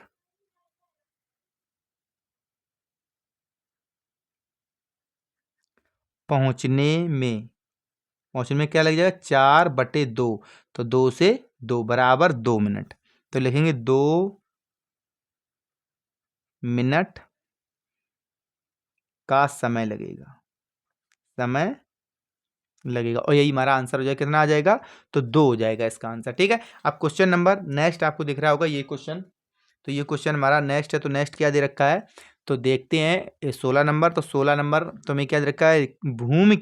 पहुंचने में क्या लग जाएगा, 4/2। तो 2 से 2 बराबर 2 मिनट। तो लिखेंगे 2 मिनट का समय लगेगा, और यही हमारा आंसर हो जाएगा, कितना आ जाएगा, तो 2 हो जाएगा इसका आंसर। ठीक है। अब क्वेश्चन नंबर नेक्स्ट आपको दिख रहा होगा ये क्वेश्चन। तो ये क्वेश्चन हमारा नेक्स्ट है। तो नेक्स्ट क्या दे रखा है, तो देखते हैं। 16 नंबर, तो 16 नंबर तो हमें क्या दे रखा है, भूमि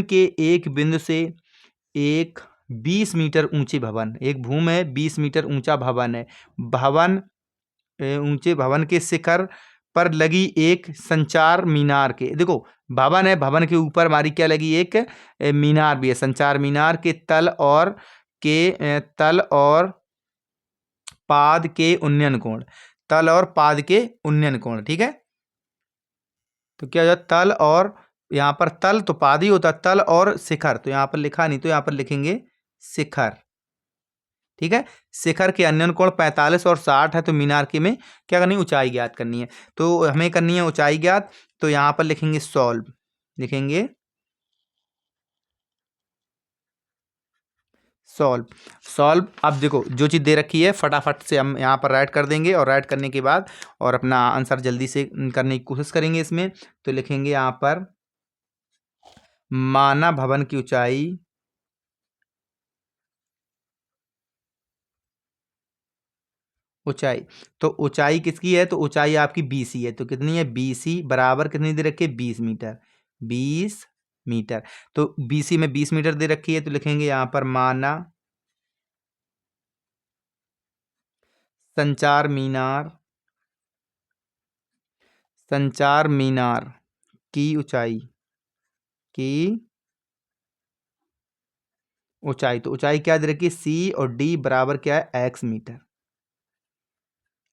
के एक बिंदु से एक 20 मीटर ऊंचे भवन, एक भूमि है, 20 मीटर ऊंचा भवन है। भवन ऊंचे भवन के शिखर पर लगी एक संचार मीनार के, देखो भवन है, भवन के ऊपर हमारी क्या लगी, एक मीनार भी है। संचार मीनार के तल और पाद के उन्नयन कोण, तल और पाद के उन्नयन कोण। ठीक है। तो क्या हो जाता, तल और, यहाँ पर तल तो पाद ही होता है, तल और शिखर तो यहाँ पर लिखा नहीं, तो यहाँ पर लिखेंगे शिखर। ठीक है। शिखर के अन्यन कोण 45 और 60 है। तो मीनार के में क्या करनी है, ऊंचाई ज्ञात करनी है। तो हमें करनी है ऊंचाई ज्ञात। तो यहाँ पर लिखेंगे सॉल्व, लिखेंगे सॉल्व। सॉल्व, अब देखो जो चीज़ दे रखी है फटाफट से हम यहाँ पर राइट कर देंगे, और राइट करने के बाद और अपना आंसर जल्दी से करने की कोशिश करेंगे इसमें। तो लिखेंगे यहाँ पर माना भवन की ऊंचाई, ऊंचाई तो ऊंचाई किसकी है, तो ऊंचाई आपकी BC है। तो कितनी है, BC बराबर कितनी दे रखी है, 20 मीटर। 20 मीटर, तो BC में 20 मीटर दे रखी है। तो लिखेंगे यहाँ पर माना संचार मीनार, संचार मीनार की ऊंचाई, की ऊंचाई, तो ऊंचाई क्या दे रखी है, C और D बराबर क्या है, X मीटर।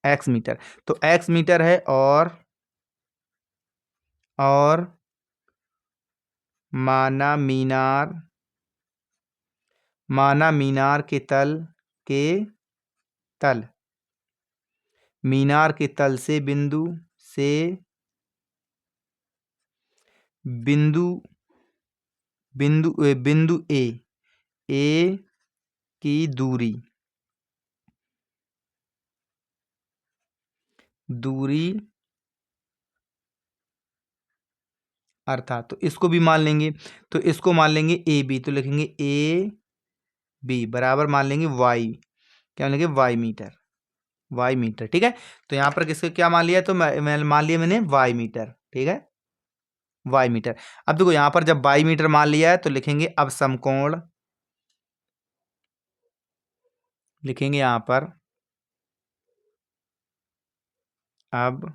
X मीटर, तो X मीटर है, और माना मीनार, माना मीनार के तल मीनार के तल से बिंदु बिंदु ए की दूरी अर्थात, तो इसको भी मान लेंगे। तो इसको मान लेंगे ए बी, तो लिखेंगे ए बी बराबर मान लेंगे वाई, क्या लेंगे, वाई मीटर। ठीक है। तो यहाँ पर किसको क्या मान लिया, तो मैं मान लिया मैंने वाई मीटर। ठीक है, वाई मीटर। अब देखो यहाँ पर जब वाई मीटर मान लिया है तो लिखेंगे अब समकोण, लिखेंगे यहाँ पर अब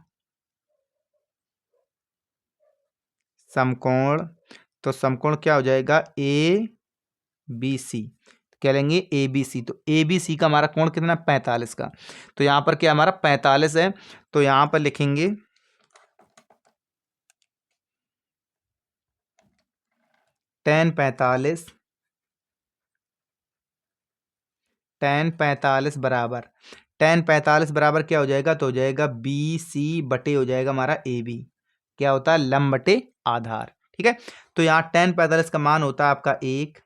समकोण। तो समकोण क्या हो जाएगा, A B C। क्या लेंगे ए बी सी। तो ए बी सी का हमारा कोण कितना 45 का। तो यहाँ पर क्या हमारा 45 है, तो यहाँ पर लिखेंगे tan 45, बराबर क्या हो जाएगा, तो हो जाएगा बी सी बटे हो जाएगा हमारा ए बी। क्या होता है, लंब बटे आधार। ठीक है, तो यहाँ tan 45 का मान होता है आपका 1,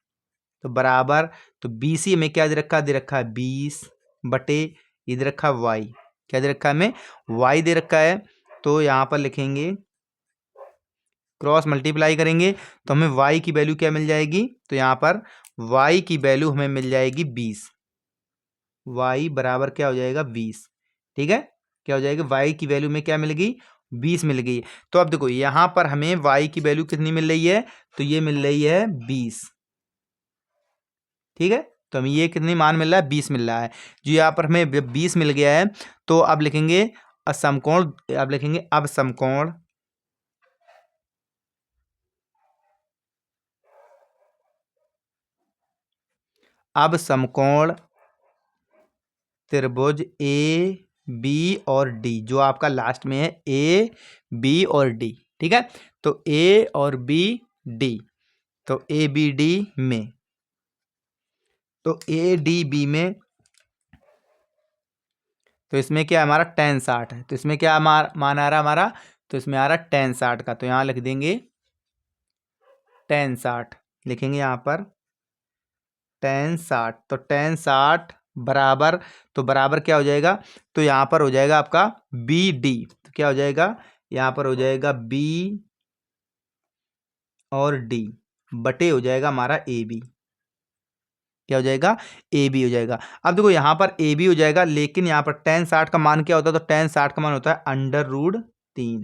तो बराबर, तो बी सी में क्या दे रखा है, 20 बटे ये दे रखा है वाई। क्या दे रखा है हमें, वाई दे रखा है। तो यहाँ पर लिखेंगे क्रॉस मल्टीप्लाई करेंगे तो हमें y की वैल्यू क्या मिल जाएगी, तो यहाँ पर y की वैल्यू हमें मिल जाएगी 20। y बराबर क्या हो जाएगा 20। ठीक है, क्या हो जाएगा, y की वैल्यू में क्या मिल गई, 20 मिल गई। तो अब देखो यहाँ पर हमें y की वैल्यू कितनी मिल रही है, तो ये मिल रही है 20। ठीक है, तो हमें ये कितनी मान मिल रहा है, 20 मिल रहा है। जो यहाँ पर हमें 20 मिल गया है, तो अब लिखेंगे असमकोण, अब लिखेंगे अब समकोण, अब समकोण त्रिभुज ए बी और डी, जो आपका लास्ट में है ए बी और डी। ठीक है, तो ए और बी डी, तो ए बी डी में, तो ए डी बी में, तो इसमें क्या हमारा tan 60 है। तो इसमें क्या मान आ रहा हमारा, तो इसमें आ रहा tan 60 का। तो यहाँ लिख देंगे tan 60, लिखेंगे यहाँ पर tan 60। तो tan 60 बराबर, तो बराबर क्या हो जाएगा, तो यहाँ पर हो जाएगा आपका बी डी। तो क्या हो जाएगा, यहाँ पर हो जाएगा बी और डी बटे हो जाएगा हमारा ए बी। क्या हो जाएगा, ए बी हो जाएगा। अब देखो यहाँ पर ए बी हो जाएगा, लेकिन यहाँ पर tan 60 का मान क्या होता है, तो tan 60 का मान होता है √3।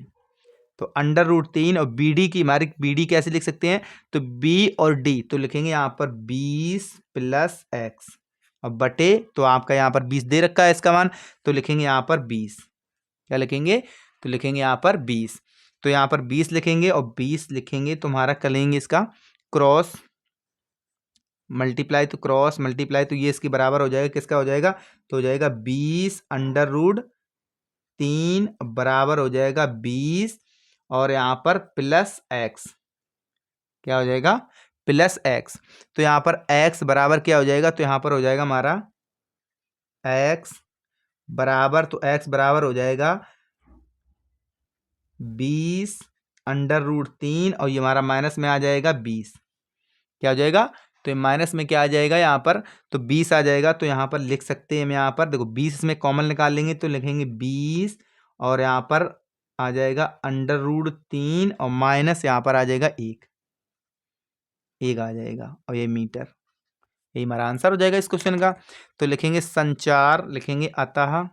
तो √3 और बी डी की, हमारी बी डी कैसे लिख सकते हैं, तो बी और डी, तो लिखेंगे यहाँ पर 20 + x और बटे, तो आपका यहाँ पर 20 दे रखा है इसका मान, तो लिखेंगे यहाँ पर 20। क्या लिखेंगे, तो लिखेंगे यहाँ पर 20। तो यहाँ पर 20 लिखेंगे और 20 लिखेंगे, तुम्हारा करेंगे इसका क्रॉस मल्टीप्लाई, तो क्रॉस मल्टीप्लाई, तो ये इसके बराबर हो जाएगा, किसका हो जाएगा, तो हो जाएगा 20 √3 बराबर हो जाएगा 20 और यहाँ पर +x। क्या हो जाएगा, +x। तो यहाँ पर x बराबर क्या हो जाएगा, तो यहाँ पर हो जाएगा हमारा x बराबर, तो x बराबर हो जाएगा 20 √3 और ये हमारा माइनस में आ जाएगा 20। क्या हो जाएगा, तो माइनस में क्या आ जाएगा यहाँ पर, तो 20 आ जाएगा। तो यहाँ पर लिख सकते हैं हम, यहाँ पर देखो 20 इसमें कॉमन निकाल लेंगे तो लिखेंगे 20 और यहाँ पर आ जाएगा √3 और माइनस यहाँ पर आ जाएगा 1 आ जाएगा और ये मीटर। यही हमारा आंसर हो जाएगा इस क्वेश्चन का। तो लिखेंगे संचार, लिखेंगे अतः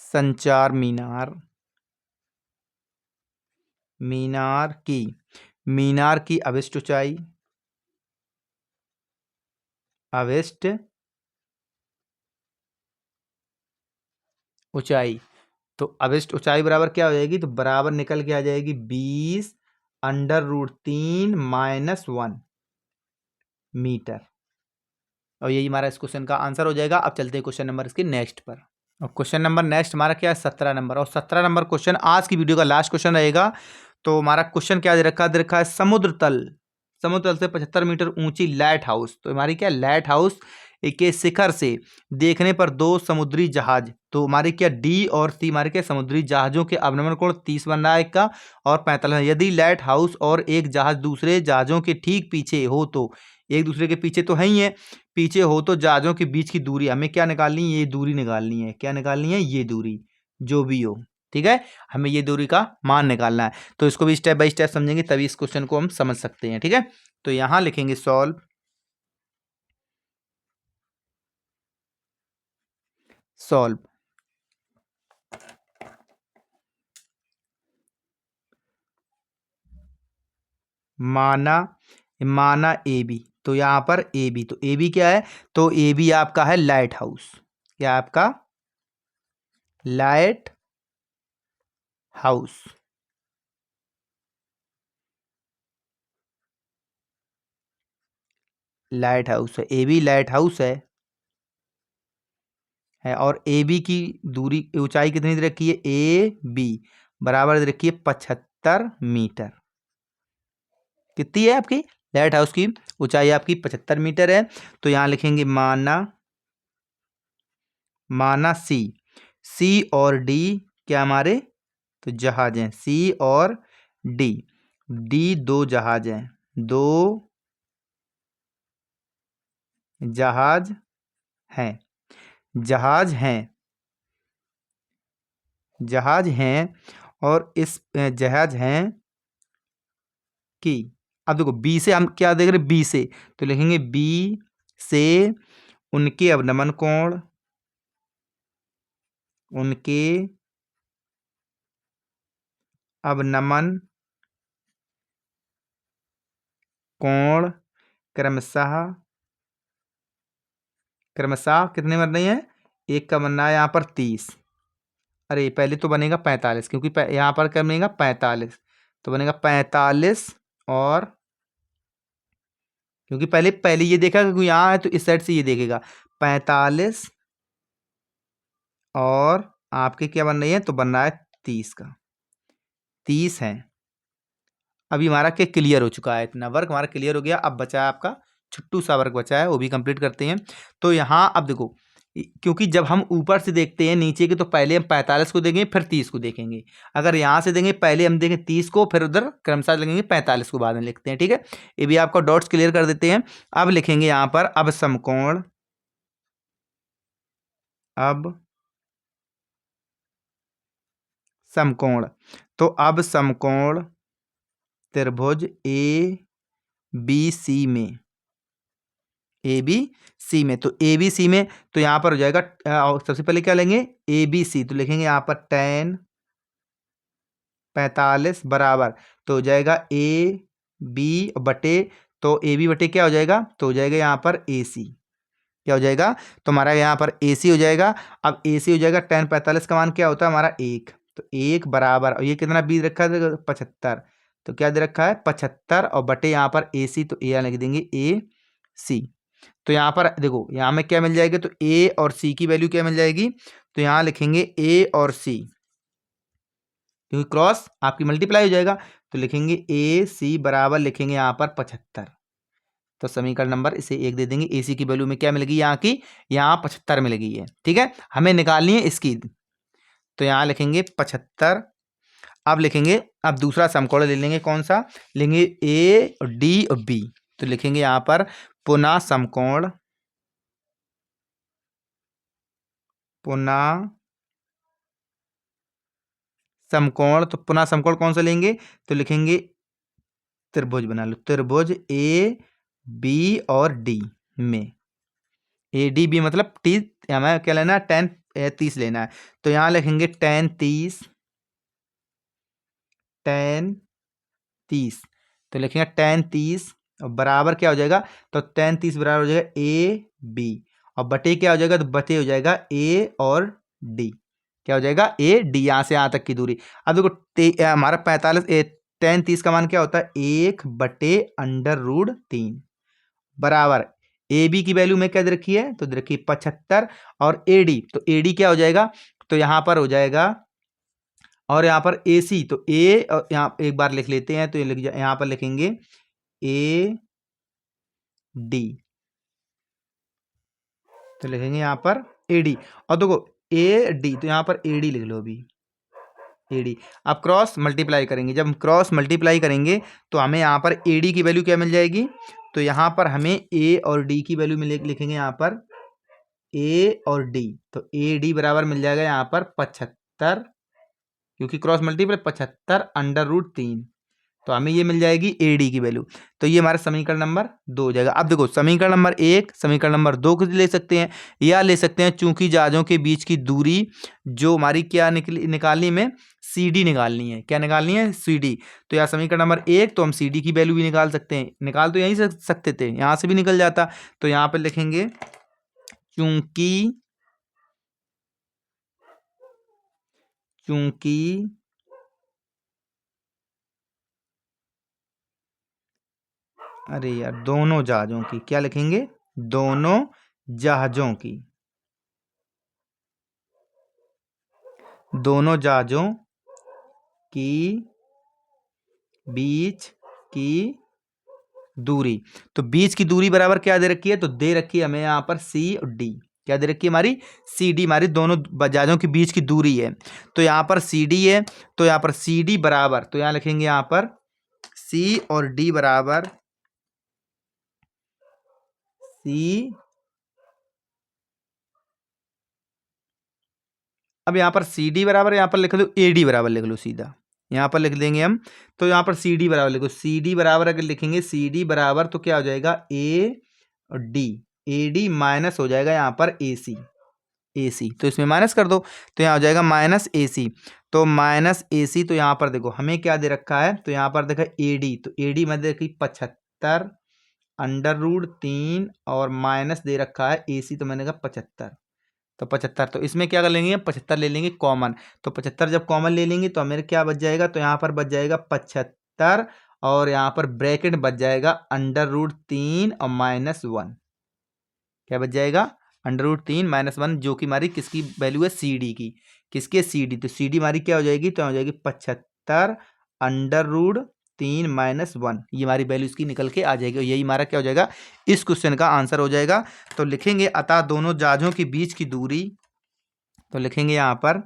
संचार मीनार की अभिष्ट ऊंचाई, तो अभिष्ट ऊंचाई बराबर क्या हो जाएगी, तो बराबर निकल के आ जाएगी 20 √3 -1 मीटर। और यही हमारा इस क्वेश्चन का आंसर हो जाएगा। अब चलते हैं क्वेश्चन नंबर इसके नेक्स्ट पर। और क्वेश्चन नंबर नेक्स्ट हमारा क्या है, 17 नंबर। और 17 नंबर क्वेश्चन आज की वीडियो का लास्ट क्वेश्चन रहेगा। तो हमारा क्वेश्चन क्या दे रखा है, समुद्र तल से 75 मीटर ऊंची लाइट हाउस। तो हमारी क्या, लाइट हाउस के शिखर से देखने पर 2 समुद्री जहाज, तो हमारे क्या डी और सी, हमारे क्या समुद्री जहाजों के अवनमन कोण 30 बन रहा है एक का और 45। यदि लाइट हाउस और एक जहाज दूसरे जहाजों के ठीक पीछे हो, तो एक दूसरे के पीछे तो है ही है, पीछे हो तो जहाजों के बीच की दूरी हमें क्या निकालनी है, ये दूरी निकालनी है। क्या निकालनी है, ये दूरी जो भी हो। ठीक है, हमें ये दूरी का मान निकालना है। तो इसको भी स्टेप बाय स्टेप समझेंगे तभी इस क्वेश्चन को हम समझ सकते हैं। ठीक है, तो यहां लिखेंगे सॉल्व माना ए बी। तो यहाँ पर ए बी, तो ए बी क्या है, तो ए बी आपका है लाइट हाउस। क्या आपका, लाइट हाउस। लाइट हाउस है, ए बी लाइट हाउस है और ए बी की दूरी ऊंचाई कितनी दे रखी है, ए बी बराबर दे रखी है 75 मीटर। कितनी है आपकी लाइट हाउस की ऊंचाई, आपकी 75 मीटर है। तो यहाँ लिखेंगे माना सी, सी और डी क्या हमारे तो जहाज हैं, सी और डी, डी दो जहाज हैं, दो जहाज हैं, जहाज हैं, जहाज हैं और इस जहाज हैं कि अब देखो बी से हम क्या देख रहे हैं, बी से तो लिखेंगे बी से उनके अवनमन कोण, उनके अवनमन कोण क्रमशः क्रमशः कितने बन रही हैं, एक का बनना है यहाँ पर 30, अरे पहले तो बनेगा 45 क्योंकि यहाँ पर क्या बनेगा 45, तो बनेगा 45 और क्योंकि पहले पहले ये देखा क्योंकि यहाँ है तो इस साइड से ये देखेगा 45 और आपके क्या बन रही है तो बन रहा है 30 का, 30 है। अभी हमारा क्या क्लियर हो चुका है, इतना वर्क हमारा क्लियर हो गया। अब बचा है आपका छुट्टू सा वर्क बचा है, वो भी कंप्लीट करते हैं। तो यहाँ अब देखो क्योंकि जब हम ऊपर से देखते हैं नीचे के तो पहले हम 45 को देखेंगे फिर 30 को देखेंगे, अगर यहाँ से देंगे पहले हम देखें 30 को फिर उधर क्रमशः लगेंगे 45 को बाद में लिखते हैं, ठीक है। ये भी आपका डॉट्स क्लियर कर देते हैं। अब लिखेंगे यहाँ पर अब समकोण, अब समकोण, तो अब समकोण त्रिभुज ए बी सी में, ए बी सी में, तो ए बी सी में तो यहाँ पर हो जाएगा सबसे पहले क्या लेंगे ए बी सी, तो लिखेंगे यहाँ पर tan 45 बराबर तो हो जाएगा ए बी बटे, तो ए बी बटे क्या हो जाएगा तो हो जाएगा यहाँ पर ए सी, क्या हो जाएगा तो हमारा यहाँ पर ए सी हो जाएगा। अब ए सी हो जाएगा tan 45 का मान क्या होता है हमारा 1, तो 1 बराबर और ये कितना बी रखा है 75, तो क्या दे रखा है 75 और बटे यहाँ पर ए सी, तो ए लिख देंगे ए सी। तो यहाँ पर देखो यहाँ में क्या मिल जाएगा तो ए और सी की वैल्यू क्या मिल जाएगी, तो यहाँ लिखेंगे ए और सी क्योंकि क्रॉस आपकी मल्टीप्लाई हो जाएगा, तो लिखेंगे ए सी बराबर लिखेंगे यहाँ पर 75, तो समीकरण नंबर इसे 1 दे देंगे। ए सी की वैल्यू में क्या मिलेगी यहाँ की, यहाँ 75 मिलेगी है, ठीक है। हमें निकालनी है इसकी, तो यहाँ लिखेंगे 75। अब लिखेंगे अब दूसरा समकोण ले लेंगे, कौन सा लेंगे ए डी और बी, तो लिखेंगे यहाँ पर पुनः समकोण, पुनः समकोण, तो पुनः समकोण कौन सा लेंगे तो लिखेंगे त्रिभुज बना लो, त्रिभुज ए बी और डी में, ए डी बी मतलब टी हमें क्या लेना है tan 30 लेना है, तो यहाँ लिखेंगे tan 30, tan 30, तो लिखेंगे tan 30 और बराबर क्या हो जाएगा तो tan 30 बराबर हो जाएगा ए बी और बटे क्या हो जाएगा तो बटे हो जाएगा ए और डी, क्या हो जाएगा ए डी, यहाँ से यहाँ तक की दूरी। अब देखो हमारा 45 tan 30 का मान क्या होता है 1/√3 बराबर ए बी की वैल्यू में क्या दे रखी है तो दे रखी है 75 और ए डी, तो ए डी क्या हो जाएगा तो यहाँ पर हो जाएगा और यहाँ पर ए सी, तो ए और यहाँ एक बार लिख लेते हैं, तो ये लिख यहाँ पर लिखेंगे ए डी, तो लिखेंगे यहाँ पर ए डी और देखो ए डी, तो यहाँ पर ए डी लिख लो अभी ए डी। अब क्रॉस मल्टीप्लाई करेंगे, जब हम क्रॉस मल्टीप्लाई करेंगे तो हमें यहाँ पर ए डी की वैल्यू क्या मिल जाएगी, तो यहाँ पर हमें ए और डी की वैल्यू मिले लिखेंगे यहाँ पर ए और डी, तो ए डी बराबर मिल जाएगा यहाँ पर 75 क्योंकि क्रॉस मल्टीप्लाई 75/√3, तो हमें ये मिल जाएगी ए डी की वैल्यू। तो ये हमारा समीकरण नंबर 2 हो जाएगा। अब देखो समीकरण नंबर 1 समीकरण नंबर 2 को ले सकते हैं या ले सकते हैं, चूंकि जहाजों के बीच की दूरी जो हमारी क्या निकालनी में सी डी निकालनी है, क्या निकालनी है सी डी, तो यहाँ समीकरण नंबर 1 तो हम सी डी की वैल्यू भी निकाल सकते हैं, निकाल तो यहीं से सकते थे यहाँ से भी निकल जाता, तो यहाँ पर लिखेंगे चूंकि अरे यार, दोनों जहाज़ों की क्या लिखेंगे? दोनों जहाज़ों की, दोनों जहाज़ों की बीच की दूरी। तो बीच की दूरी बराबर क्या दे रखी है? तो दे रखी है हमें यहाँ पर सी और डी। क्या दे रखी है हमारी? सी डी, हमारी दोनों जहाज़ों के बीच की दूरी है। तो यहाँ पर सी डी है, तो यहाँ पर सी डी बराबर, तो यहाँ लिखेंगे यहाँ पर सी और डी बराबर सी। अब यहाँ पर सी डी बराबर, यहाँ पर लिख लो ए डी बराबर लिख लो सीधा, यहाँ पर लिख देंगे हम। तो यहाँ पर सी डी बराबर लिखो, सी डी बराबर अगर लिखेंगे सी डी बराबर तो क्या हो जाएगा? ए और डी, ए डी माइनस हो जाएगा यहाँ पर ए सी, ए सी तो इसमें माइनस कर दो, तो यहाँ हो जाएगा माइनस ए सी। तो माइनस ए सी, तो यहाँ पर देखो हमें क्या दे रखा है? तो यहाँ पर देखा ए डी, तो ए डी में दे रखी 75 √3 और माइनस दे रखा है ए सी, तो मैंने कहा 75। तो 75, तो इसमें क्या कर लेंगे? 75 ले लेंगे कॉमन। तो 75 जब कॉमन ले लेंगे तो हमें क्या बच जाएगा? तो यहाँ पर बच जाएगा 75 और यहाँ पर ब्रैकेट बच जाएगा √3 और -1। क्या बच जाएगा? √3 -1, जो कि हमारी किसकी वैल्यू है? सी डी की। किसके? C D. तो सी डी हमारी क्या हो जाएगी? तो हो जाएगी 75 √3 -1। ये हमारी वैल्यू इसकी निकल के आ जाएगी और यही हमारा क्या हो जाएगा? इस क्वेश्चन का आंसर हो जाएगा। तो लिखेंगे अतः दोनों जहाज़ों के बीच की दूरी, तो लिखेंगे यहाँ पर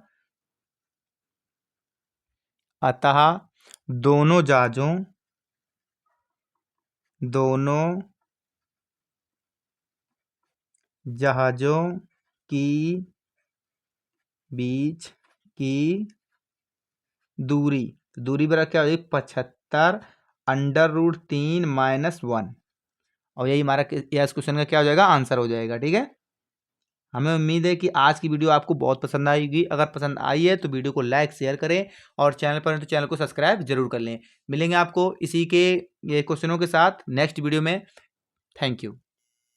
अतः दोनों जहाज़ों की बीच की दूरी, दूरी बराबर क्या हो जाएगी? 75 √3 -1। और यही हमारा इस क्वेश्चन का क्या हो जाएगा? आंसर हो जाएगा। ठीक है, हमें उम्मीद है कि आज की वीडियो आपको बहुत पसंद आएगी। अगर पसंद आई है तो वीडियो को लाइक शेयर करें और चैनल पर तो चैनल को सब्सक्राइब जरूर कर लें। मिलेंगे आपको इसी के ये क्वेश्चनों के साथ नेक्स्ट वीडियो में। Thank you.